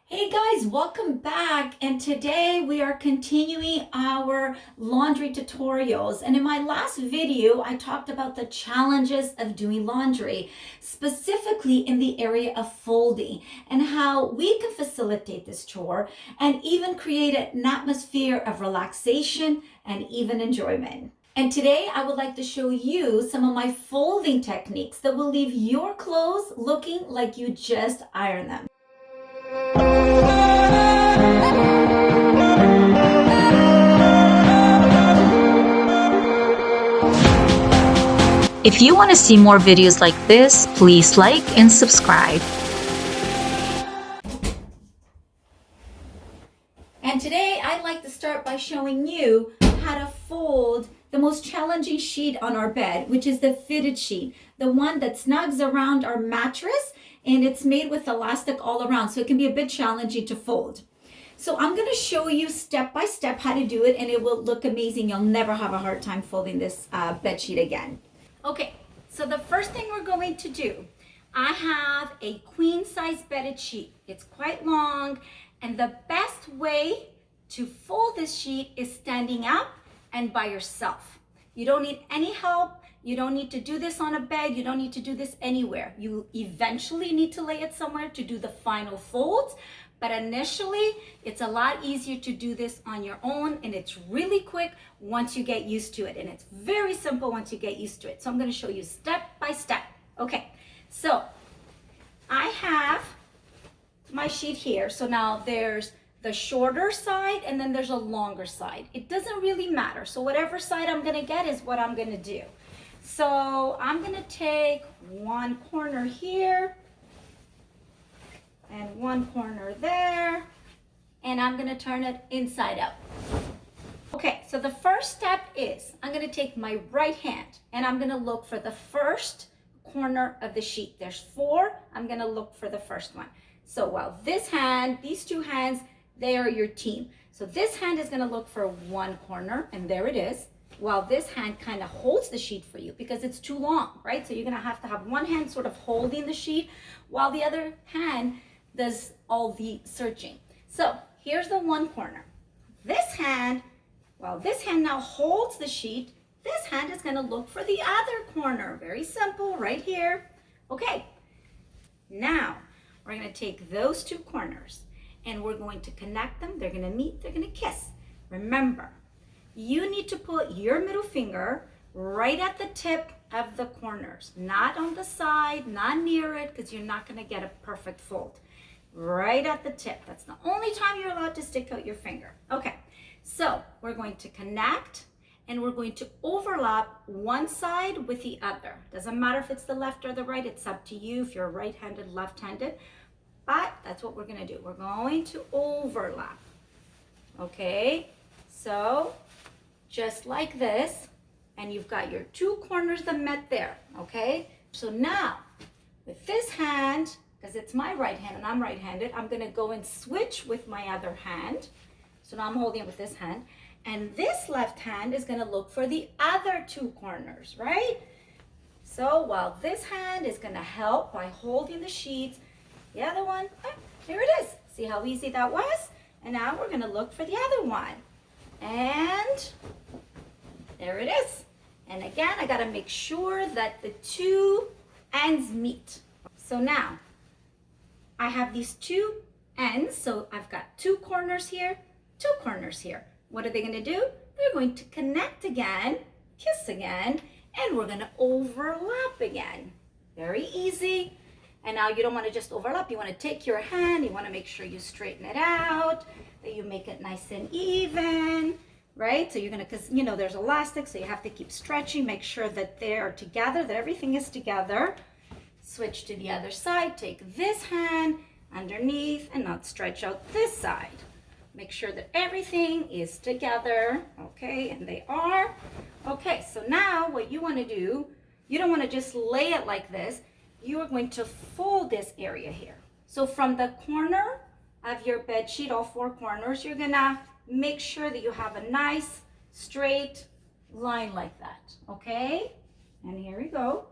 Hey guys, welcome back. And today we are continuing our laundry tutorials. And in my last video, I talked about the challenges of doing laundry, specifically in the area of folding and how we can facilitate this chore and even create an atmosphere of relaxation and even enjoyment. And today I would like to show you some of my folding techniques that will leave your clothes looking like you just ironed them. If you want to see more videos like this, please like and subscribe. And today I'd like to start by showing you how to fold the most challenging sheet on our bed, which is the fitted sheet, the one that snugs around our mattress, and it's made with elastic all around, so it can be a bit challenging to fold. So I'm going to show you step by step how to do it, and it will look amazing. You'll never have a hard time folding this bed sheet again. Okay, so the first thing we're going to do, I have a queen size bedded sheet. It's quite long, and the best way to fold this sheet is standing up and by yourself. You don't need any help. You don't need to do this on a bed. You don't need to do this anywhere. You eventually need to lay it somewhere to do the final folds. But initially, it's a lot easier to do this on your own, and it's really quick once you get used to it. And it's very simple once you get used to it. So I'm going to show you step by step. Okay, so I have my sheet here. So now there's the shorter side and then there's a longer side. It doesn't really matter. So whatever side I'm going to get is what I'm going to do. So I'm going to take one corner here and one corner there, and I'm going to turn it inside out. Okay, so the first step is I'm going to take my right hand and I'm going to look for the first corner of the sheet. There's four. I'm going to look for the first one. So while this hand, these two hands, they are your team. So this hand is going to look for one corner, and there it is, while this hand kind of holds the sheet for you because it's too long, right? So you're going to have one hand sort of holding the sheet while the other hand does all the searching. So here's the one corner. This hand, while this hand now holds the sheet, this hand is going to look for the other corner. Very simple, right here. Okay, now we're going to take those two corners and we're going to connect them. They're going to meet, they're going to kiss. Remember, you need to put your middle finger right at the tip of the corners, not on the side, not near it, because you're not going to get a perfect fold. Right at the tip. That's the only time you're allowed to stick out your finger. Okay, so we're going to connect and we're going to overlap one side with the other. Doesn't matter if it's the left or the right, it's up to you if you're right-handed, left-handed, but that's what we're going to do. We're going to overlap. Okay, so just like this, and you've got your two corners that met there. Okay, so now with this hand, because it's my right hand and I'm right-handed, I'm going to go and switch with my other hand. So now I'm holding it with this hand. And this left hand is going to look for the other two corners, right? So while this hand is going to help by holding the sheets, the other one, here it is. See how easy that was? And now we're going to look for the other one. And there it is. And again, I got to make sure that the two ends meet. So now, I have these two ends, so I've got two corners here, two corners here. What are they going to do? They're going to connect again, kiss again, and we're going to overlap again. Very easy. And now you don't want to just overlap. You want to take your hand, you want to make sure you straighten it out, that you make it nice and even, right? So you're going to, because you know there's elastic, so you have to keep stretching, make sure that they are together, that everything is together. Switch to the other side, take this hand underneath and not stretch out this side. Make sure that everything is together, okay, and they are. Okay, so now what you want to do, you don't want to just lay it like this. You are going to fold this area here. So from the corner of your bed sheet, all four corners, you're going to make sure that you have a nice straight line like that, okay? And here we go.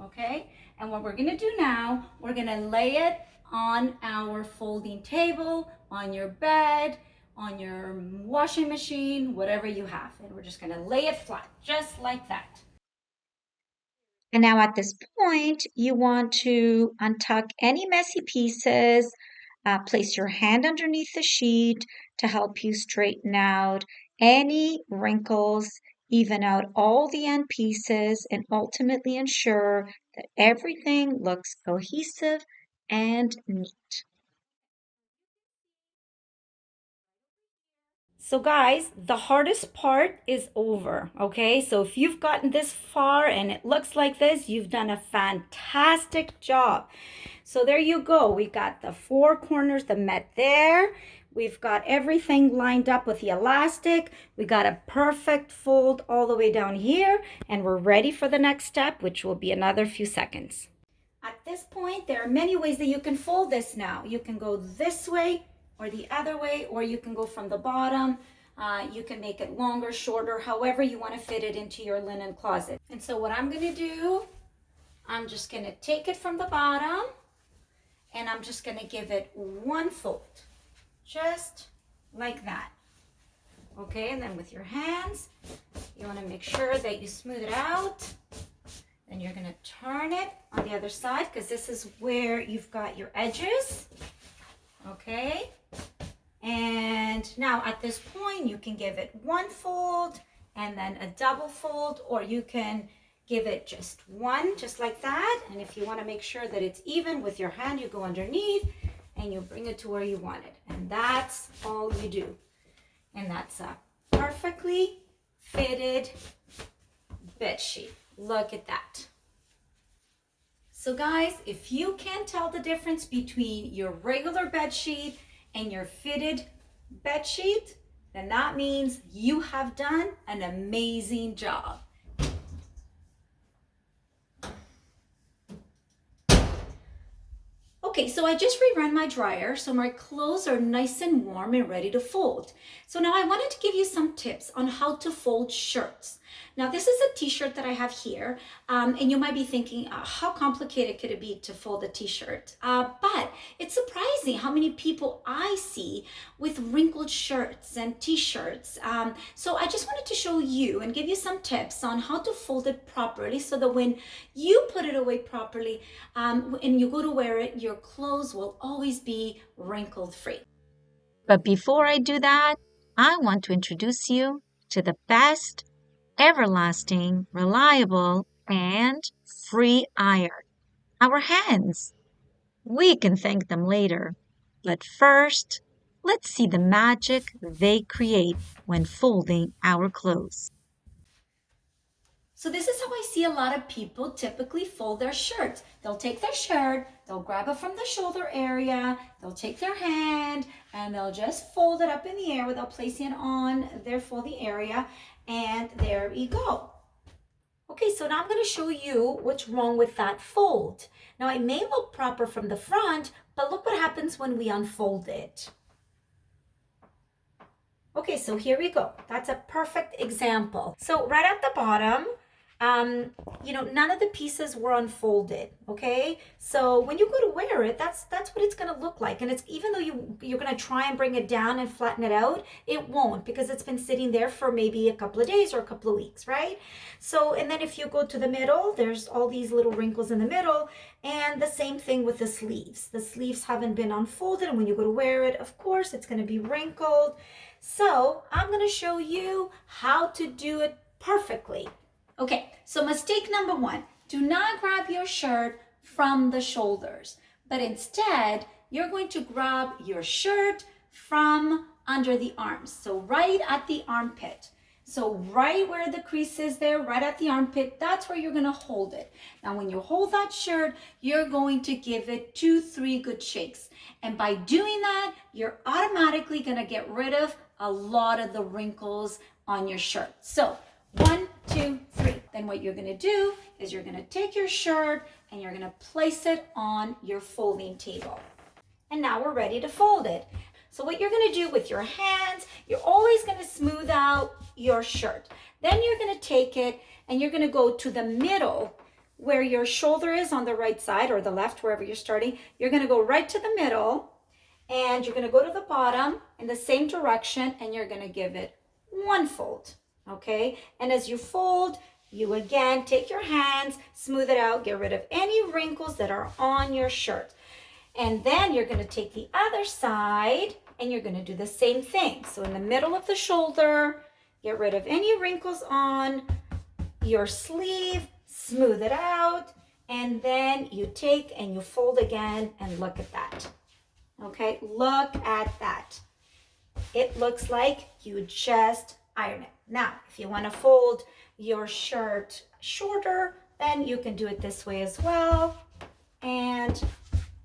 Okay, and what we're going to do now, we're going to lay it on our folding table, on your bed, on your washing machine, whatever you have. And we're just gonna lay it flat, just like that. And now at this point, you want to untuck any messy pieces, place your hand underneath the sheet to help you straighten out any wrinkles, even out all the end pieces, and ultimately ensure that everything looks cohesive and neat. So guys, the hardest part is over, okay? So if you've gotten this far and it looks like this, you've done a fantastic job. So there you go. We got the four corners that met there. We've got everything lined up with the elastic. We got a perfect fold all the way down here, and we're ready for the next step, which will be another few seconds. At this point, there are many ways that you can fold this now. You can go this way or the other way, or you can go from the bottom. You can make it longer, shorter, however you want to fit it into your linen closet. And so what I'm going to do, I'm just going to take it from the bottom and I'm just going to give it one fold, just like that. Okay, and then with your hands, you want to make sure that you smooth it out. Then you're going to turn it on the other side because this is where you've got your edges. Okay, and now at this point you can give it one fold and then a double fold, or you can give it just one, just like that. And if you want to make sure that it's even with your hand, you go underneath and you bring it to where you want it, and that's all you do. And that's a perfectly fitted bed sheet. Look at that. So guys, if you can't tell the difference between your regular bed sheet and your fitted bed sheet, then that means you have done an amazing job. Okay, so I just rerun my dryer, so my clothes are nice and warm and ready to fold. So now I wanted to give you some tips on how to fold shirts. Now this is a t-shirt that I have here, and you might be thinking, how complicated could it be to fold a t-shirt? But it's surprising how many people I see with wrinkled shirts and t-shirts. So I just wanted to show you and give you some tips on how to fold it properly so that when you put it away properly and you go to wear it, your clothes will always be wrinkled free. But before I do that, I want to introduce you to the best, everlasting, reliable, and free iron, our hands. We can thank them later, but first, let's see the magic they create when folding our clothes. So this is how I see a lot of people typically fold their shirts. They'll take their shirt, they'll grab it from the shoulder area, they'll take their hand, and they'll just fold it up in the air without placing it on their folding area, and there we go. Okay, so now I'm going to show you what's wrong with that fold. Now it may look proper from the front, but look what happens when we unfold it. Okay, so here we go. That's a perfect example. So right at the bottom, none of the pieces were unfolded, okay? So when you go to wear it, that's what it's gonna look like. And it's even though you're gonna try and bring it down and flatten it out, it won't, because it's been sitting there for maybe a couple of days or a couple of weeks, right? So, and then if you go to the middle, there's all these little wrinkles in the middle, and the same thing with the sleeves. The sleeves haven't been unfolded, and when you go to wear it, of course, it's gonna be wrinkled. So I'm gonna show you how to do it perfectly. Okay, so mistake number one, do not grab your shirt from the shoulders, but instead you're going to grab your shirt from under the arms. So right at the armpit. So right where the crease is there, right at the armpit, that's where you're gonna hold it. Now when you hold that shirt, you're going to give it 2-3 good shakes. And by doing that, you're automatically gonna get rid of a lot of the wrinkles on your shirt. So 1, 2, 3. Then what you're gonna do is you're gonna take your shirt and you're gonna place it on your folding table. And now we're ready to fold it. So what you're gonna do with your hands, you're always gonna smooth out your shirt. Then you're gonna take it and you're gonna go to the middle where your shoulder is on the right side or the left, wherever you're starting, you're going to go right to the middle and you're going to go to the bottom in the same direction and you're going to give it one fold. Okay, and as you fold, you again take your hands, smooth it out, get rid of any wrinkles that are on your shirt. And then you're going to take the other side and you're going to do the same thing. So in the middle of the shoulder, get rid of any wrinkles on your sleeve, smooth it out, and then you take and you fold again and look at that. Okay, look at that. It looks like you just iron it. Now, if you want to fold your shirt shorter, then you can do it this way as well. And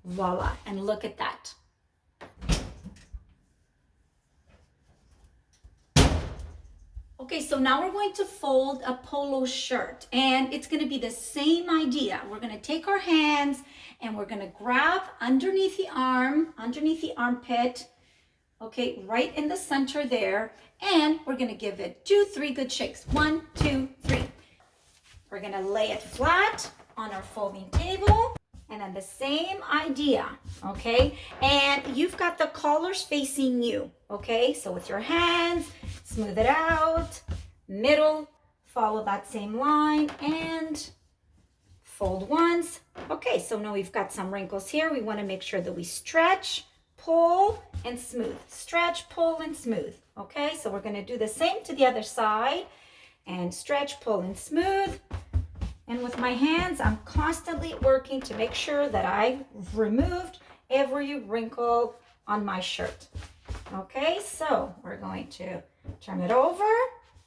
voila, and look at that. Okay, so now we're going to fold a polo shirt and it's going to be the same idea. We're going to take our hands and we're going to grab underneath the arm, underneath the armpit, okay, right in the center there, and we're going to give it 2-3 good shakes. 1, 2, 3. We're going to lay it flat on our folding table. And then the same idea, okay? And you've got the collars facing you, okay? So with your hands, smooth it out, middle, follow that same line, and fold once. Okay, so now we've got some wrinkles here. We want to make sure that we stretch, pull, and smooth. Stretch, pull, and smooth, okay? So we're going to do the same to the other side, and stretch, pull, and smooth. And with my hands, I'm constantly working to make sure that I've removed every wrinkle on my shirt. Okay, so we're going to turn it over.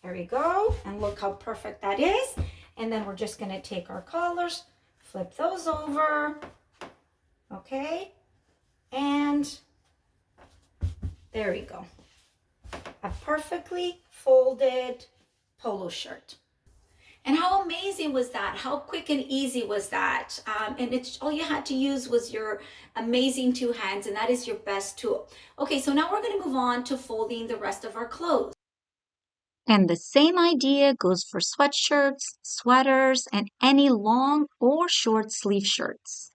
There we go. And look how perfect that is. And then we're just going to take our collars, flip those over. Okay, and there we go. A perfectly folded polo shirt. And how amazing was that? How quick and easy was that? And it's all you had to use was your amazing two hands, and that is your best tool. Okay, so now we're going to move on to folding the rest of our clothes. And the same idea goes for sweatshirts, sweaters, and any long or short sleeve shirts.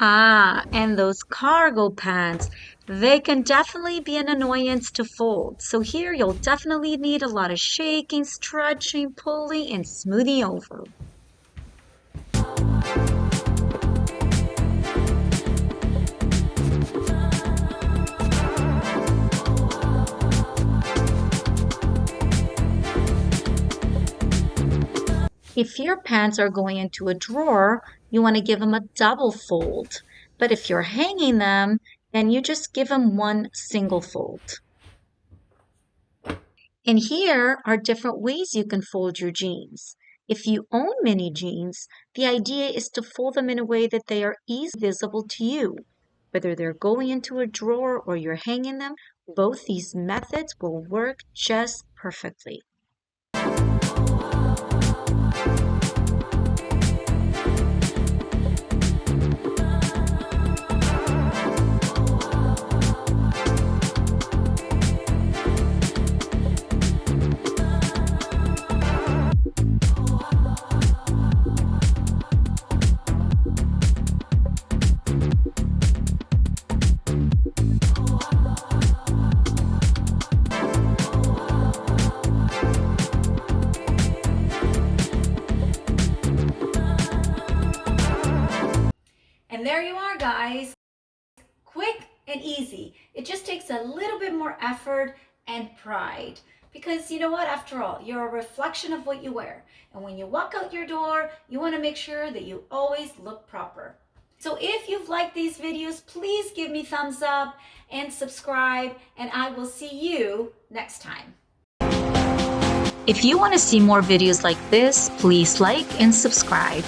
Ah, and those cargo pants, they can definitely be an annoyance to fold. So here you'll definitely need a lot of shaking, stretching, pulling, and smoothing over. If your pants are going into a drawer, you want to give them a double fold. But if you're hanging them, then you just give them one single fold. And here are different ways you can fold your jeans. If you own mini jeans, the idea is to fold them in a way that they are easily visible to you. Whether they're going into a drawer or you're hanging them, both these methods will work just perfectly. And there you are, guys. Quick and easy. It just takes a little bit more effort and pride. Because you know what? After all, you're a reflection of what you wear. And when you walk out your door, you want to make sure that you always look proper. So if you've liked these videos, please give me thumbs up and subscribe. And I will see you next time. If you want to see more videos like this, please like and subscribe.